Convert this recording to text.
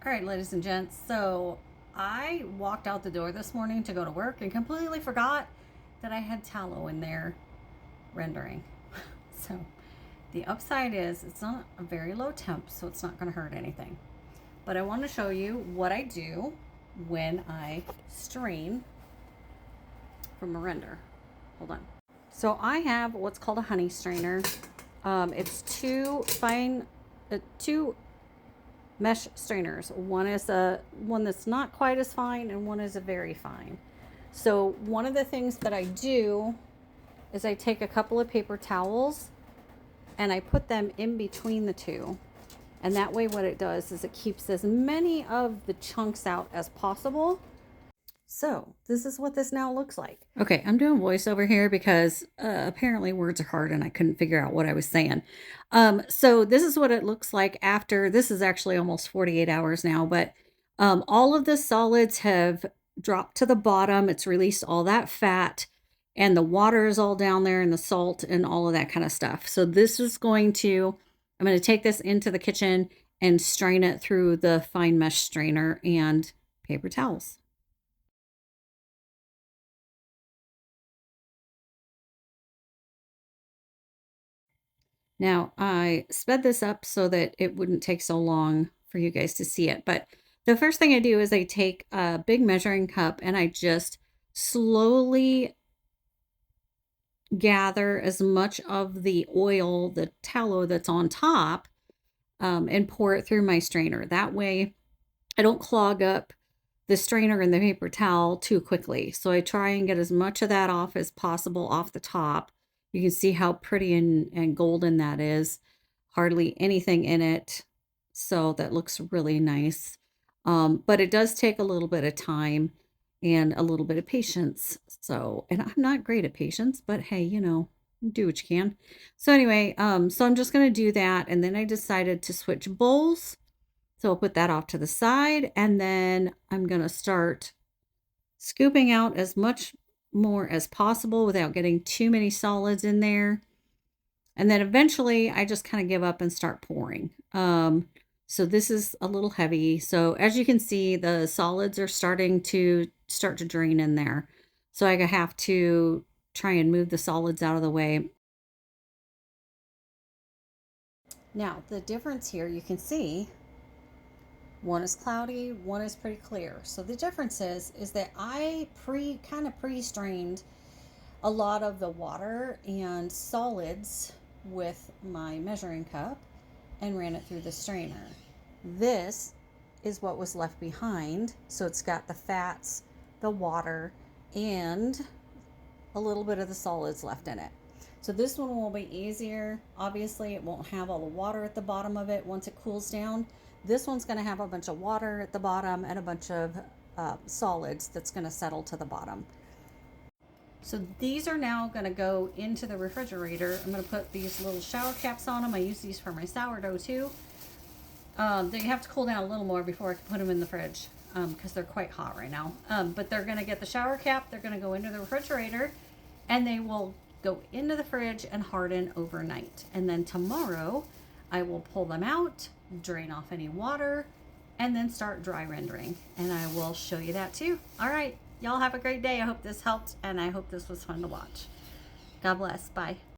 All right, ladies and gents. So I walked out the door this morning to go to work and completely forgot that I had tallow in there rendering. So the upside is it's not a very low temp, so it's not going to hurt anything. But I want to show you what I do when I strain from a render. Hold on. So I have what's called a honey strainer. It's two mesh strainers. One is one that's not quite as fine, and one is a very fine. So one of the things that I do is I take a couple of paper towels and I put them in between the two. And that way what it does is it keeps as many of the chunks out as possible. So this is what this now looks like. Okay, I'm doing voiceover here because apparently words are hard and I couldn't figure out what I was saying. So this is what it looks like after, this is actually almost 48 hours now, but all of the solids have dropped to the bottom. It's released all that fat and the water is all down there and the salt and all of that kind of stuff. So this is I'm going to take this into the kitchen and strain it through the fine mesh strainer and paper towels. Now, I sped this up so that it wouldn't take so long for you guys to see it. But the first thing I do is I take a big measuring cup and I just slowly gather as much of the oil, the tallow that's on top, and pour it through my strainer. That way, I don't clog up the strainer and the paper towel too quickly. So I try and get as much of that off as possible off the top. You can see how pretty and golden that is. Hardly anything in it. So that looks really nice. But it does take a little bit of time and a little bit of patience. So, and I'm not great at patience, but hey, do what you can. So anyway, so I'm just going to do that. And then I decided to switch bowls. So I'll put that off to the side, and then I'm going to start scooping out as much more as possible without getting too many solids in there. And then eventually I just kind of give up and start pouring. So this is a little heavy. So as you can see, the solids are starting to drain in there. So I have to try and move the solids out of the way. Now the difference here, you can see one is cloudy, one is pretty clear. So the difference is that I pre-strained a lot of the water and solids with my measuring cup and ran it through the strainer. This is what was left behind. So it's got the fats, the water, and a little bit of the solids left in it. So this one will be easier. Obviously, it won't have all the water at the bottom of it once it cools down. This one's going to have a bunch of water at the bottom and a bunch of solids that's going to settle to the bottom. So these are now going to go into the refrigerator. I'm going to put these little shower caps on them. I use these for my sourdough too. They have to cool down a little more before I can put them in the fridge because they're quite hot right now. But they're going to get the shower cap. They're going to go into the refrigerator and they will go into the fridge and harden overnight. And then tomorrow I will pull them out, drain off any water, and then start dry rendering. And I will show you that too. All right, y'all have a great day. I hope this helped and I hope this was fun to watch. God bless. Bye.